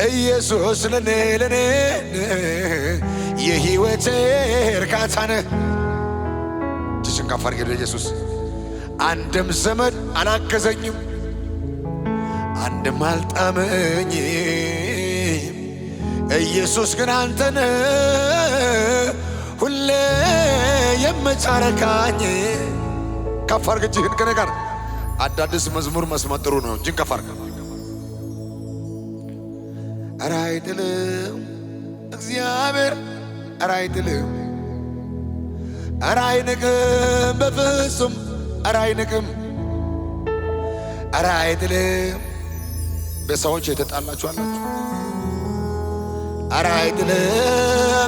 ኢየሱስ ለኔ የሕይወቴ እርካታ ነህ። እጅሽን ከፍ አድርጊ ለኢየሱስ። አንድም ዘመድ አላገዘኝም፣ አንድም አልጣመኝም። ኢየሱስ ግን አንተነ ሁሌ የምታረካኝ። ከፍ አድርግ እጅህን ከኔ ጋር። አዳዲስ መዝሙር መስማት ጥሩ ነው። እጅን ከፍ አድርግ። ኧረ አይጥልም እግዚአብሔር፣ ኧረ አይጥልም፣ ኧረ አይንቅም በፍጹም፣ ኧረ አይንቅም፣ ኧረ አይጥልም። በሰዎች የተጣላችሁ አላችሁ። ኧረ አይጥልም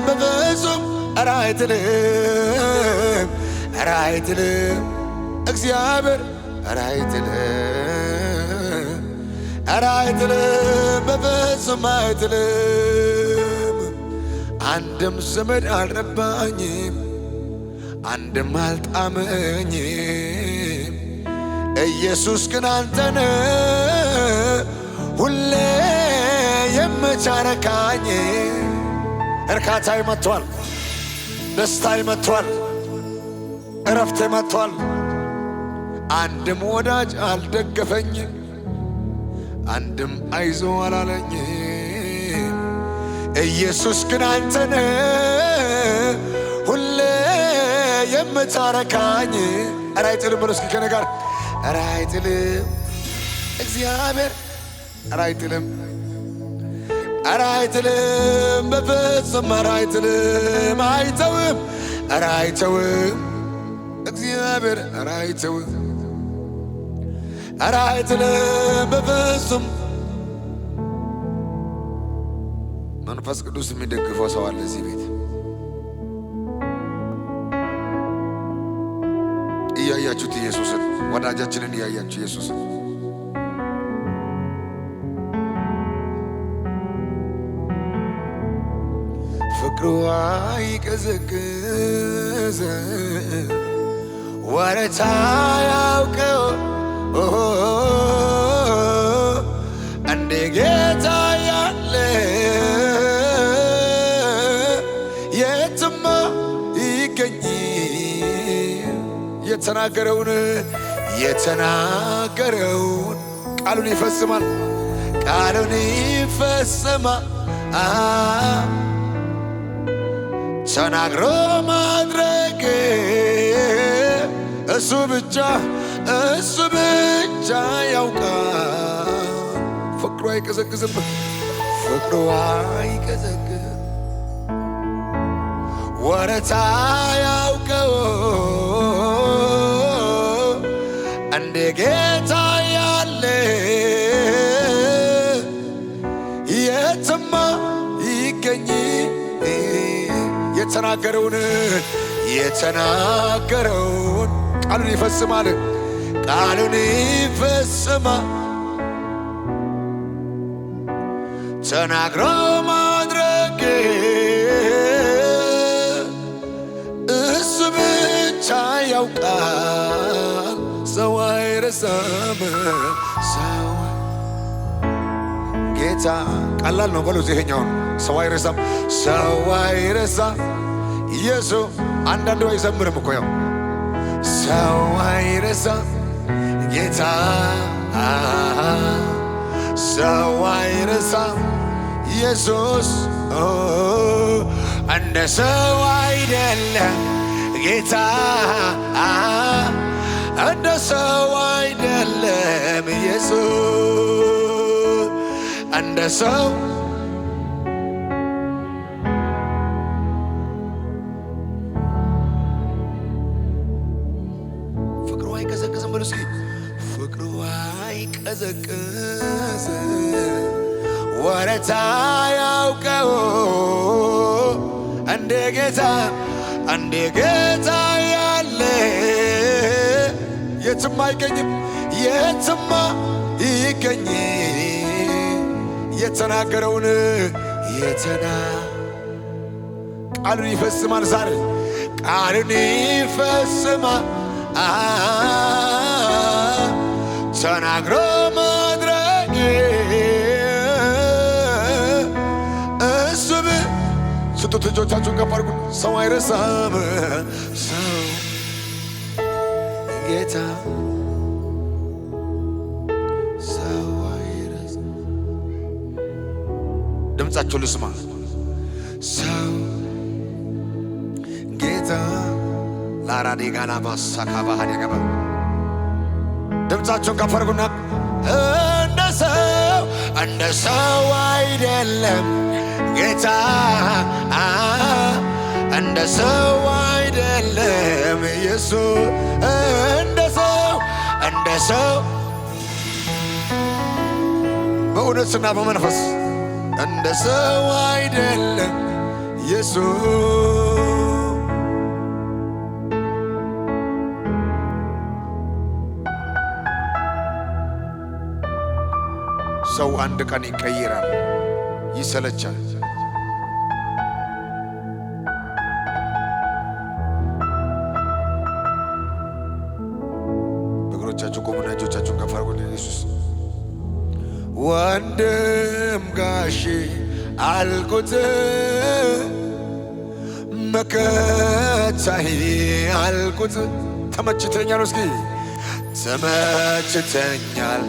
በፍጹም፣ ኧረ አይጥልም፣ ኧረ አይጥልም እግዚአብሔር፣ ኧረ አይጥልም፣ ኧረ አይጥልም በፍጹም አይጥልም። አንድም ዘመድ አልረባኝም፣ አንድም አልጣመኝም። ኢየሱስ ግን አንተነ ሁሌ የምታረካኝ። እርካታዬ መጥቷል፣ ደስታዬ መጥቷል፣ እረፍቴ መጥቷል። አንድም ወዳጅ አልደገፈኝም፣ አንድም አይዞ አላለኝም። ኢየሱስ ግን አንተነ ሁሌ የምታረካኝ። ኧረ አይጥልም በሉ እስኪ ከኔ ጋር። ኧረ አይጥልም እግዚአብሔር፣ ኧረ አይጥልም፣ ኧረ አይጥልም በፍጹም፣ ኧረ አይጥልም፣ አይተውም፣ ኧረ አይተውም እግዚአብሔር፣ ኧረ አይተውም፣ ኧረ አይጥልም በፍጹም። መንፈስ ቅዱስ የሚደግፈው ሰው አለ እዚህ ቤት። እያያችሁት ኢየሱስን፣ ወዳጃችንን እያያችሁ ኢየሱስን ፍቅሩ አይቀዘቅዝ ወረታ ያውቀው እንደ ጌታ ያለ የትማ ይገኝ። የተናገረውን ቃሉን ይፈጽማል፣ ቃሉን ይፈጽማል። ተናግሮ ማድረግ እሱ ብቻ ያውቃል። ፍቅሩ አይቀዘቅዝም፣ ፍቅሩ አይቀዘቅዝም ወረታ ያውቀው እንደ ጌታ ያለ የትማ ይገኝ። የተናገረውን ቃሉን ይፈጽማል፣ ቃሉን ይፈጽማል። ተናግሮ ማድረግ እሱ ብቻ ያውቃል። ሰው አይረሳም፣ ሰው ጌታ ቀላል ነው በሉ። ይሄኛውን ሰው አይረሳም፣ ሰው አይረሳም ኢየሱስ። አንዳንዱ አይዘምርም እኮ ያው ሰው አይረሳም ጌታ፣ ሰው አይረሳም ኢየሱስ። እንደ ሰው አይደለም ጌታ፣ እንደ ሰው አይደለም ኢየሱስ። እንደ ሰው ፍቅሩ አይቀዘቅዝም በሉ እስኪ። ፍቅሩ አይቀዘቅዝም ወረታ ያውቀው እንደ ጌታ ያለ የትም አይገኝም፣ የትማ ይገኝ። የተናገረውን ቃሉን ይፈጽማል። ዛሬ ቃሉን ይፈጽማል። ተናግሮ ማድረግ አምጡት እጆቻችሁን ከፍ አድርጉ። ሰው አይረሳም ሰው ጌታ ሰው አይረሳም። ድምፃችሁ ልስማ። ሰው ጌታ ላራዴ ጋና ማሳካ ባህር የገባ ድምፃችሁን ከፍ አድርጉና እንደ ሰው አይደለም ጌታ እንደ ሰው አይደለም ኢየሱስ እንደ ሰው በእውነትና በመንፈስ እንደ ሰው አይደለም ኢየሱስ። ሰው አንድ ቀን ይቀይራል፣ ይሰለቻል። በእግሮቻችሁ ቆሙና እጆቻችሁን ከፍ አድርጉ። ኢየሱስ ወንድም ጋሼ አልኩት መከታዬ አልኩት ተመችተኛል። እስኪ ተመችተኛል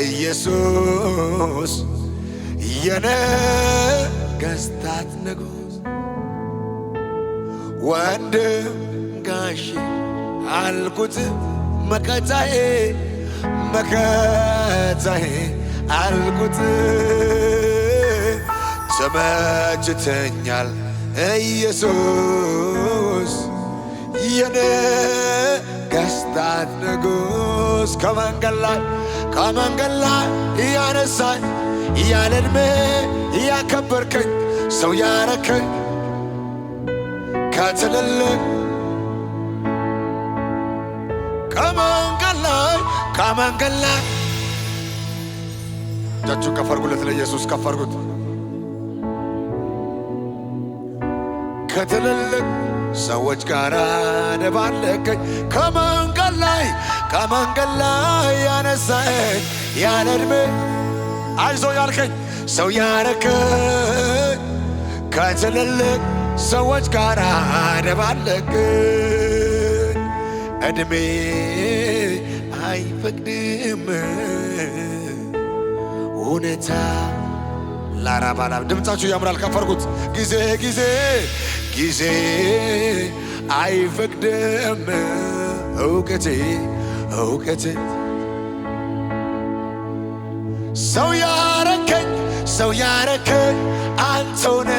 ኢየሱስ የነገሥታት ንጉሥ ወንድም ጋሼ አልኩት መከታዬ አልኩት ተመችተኛል ኢየሱስ የነገሥታት ንጉሥ ከመንገድ ላይ ያነሳኝ ያለ ዕድሜ ያከበርከኝ ሰው ያረከኝ ከትልልቅ ከመንገድ ላይ እጃችሁን ከፍ አድርጉለት፣ ለኢየሱስ ከፍ አድርጉት። ከትልልቅ ሰዎች ጋር ደባለቀኝ ከመንገድ ላይ ያነሳኝ ያለ ዕድሜ አይዞ ያልከኝ ሰው ያረከኝ ከትልልቅ ሰዎች ጋር ደባለቀኝ ዕድሜ አይፈቅድም ሁኔታ ላራባላ ድምፃችሁ ያምራል። ከፍ አድርጉት። ጊዜ አይፈቅድም እውቀቴ ሰው ያረከኝ አንተውነ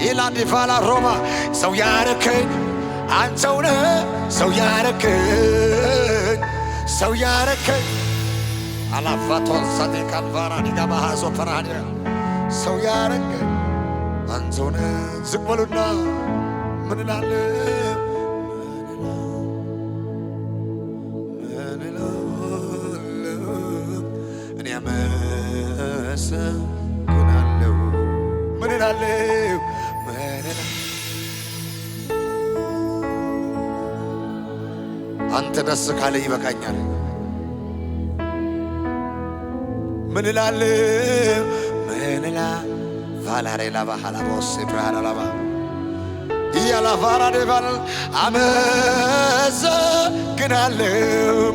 ኢላዲፋላ ሮማ ሰው ያረከኝ አንተውነ ሰው ያረከኝ አላፋቶን ሳቴ ካልቫራ ዲጋባሃዞ ፈራዲያ ሰው ያረከኝ አንተውነ ዝቅ በሉና ምን እላለሁ እኔ አመሰግናለሁ ምን እላለሁ አንተ ደስ ካለ ይበቃኛል። ምን እላለሁ ቫላሬላ ባህላቦስ ብራላባ ያላፋራዴ ባል አመሰግናለሁ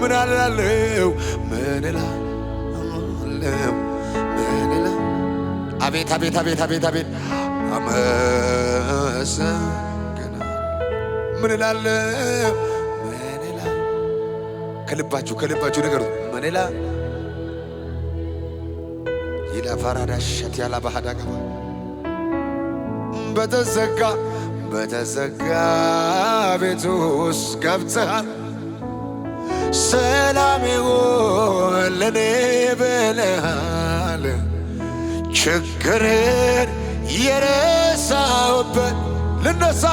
ምን እላለሁ አቤት አመሰግናለሁ ምን እላለሁ ከልባችሁ ነገሩ ምን እላለሁ ይላፋራዳሸት ያላ ባህዳጋ በተዘጋ ቤት ውስጥ ገብተሃል ሰላም ይሁን ለኔ ብለሃል ችግርን የረሳሁበት ልነሳ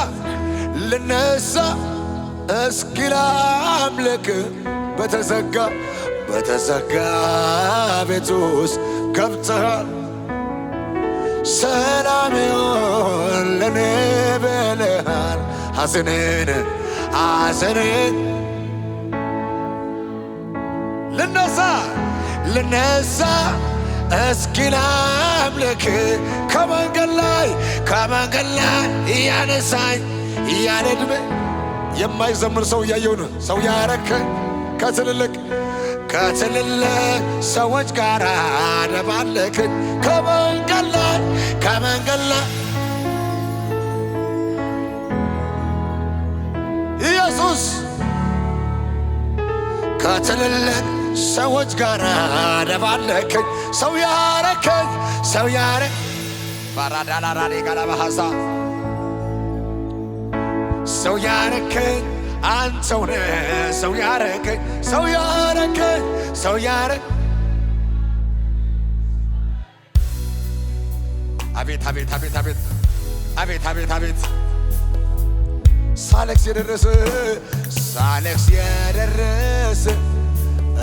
እስኪ ላምልክ በተዘጋ ቤት ውስጥ ገብተሃል ሰላም ይሁን ለኔ ብለሃል ሐዘኔን ልነሳ እስኪ ላምልክ ላምልክ ከመንገድ ላይ እያነሳኝ እያለ ዕድሜ የማይዘምር ሰው እያየሁ ነው። ሰው ያረከኝ ከትልልቅ ሰዎች ጋር ደባለክኝ ከመንገድ ላይ ኢየሱስ ከትልልቅ ሰዎች ጋር ደባለክኝ ሰው ያረከኝ ባራዳላራዴ ጋላባሃሳ ሰው ያረከኝ አንተው ነህ ሰው ያረከኝ አቤት ሳለክስ የደረሰ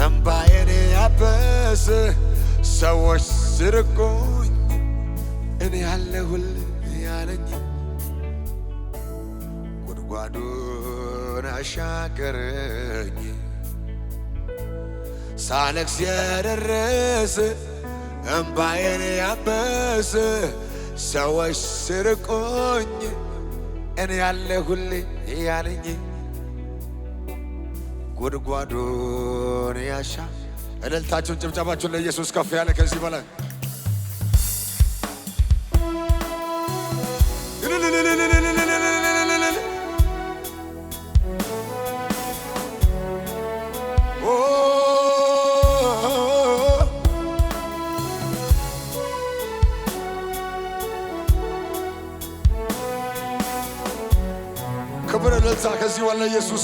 እምባዬን ያበሰ ሰዎች ስርቆኝ እኔ ያለሁልህ ያለኝ ጉድጓዱን አሻገረኝ ሳለክስ የደረሰ እምባዬን ያበሰ ሰዎች ስርቆኝ እኔ ያለሁልህ ያለኝ ጉድጓዱን ያሻ እልልታችሁን ጭብጨባችሁን ለኢየሱስ ከፍ ያለ ከዚህ በላይ ክብር እልልታ ከዚህ በላይ ኢየሱስ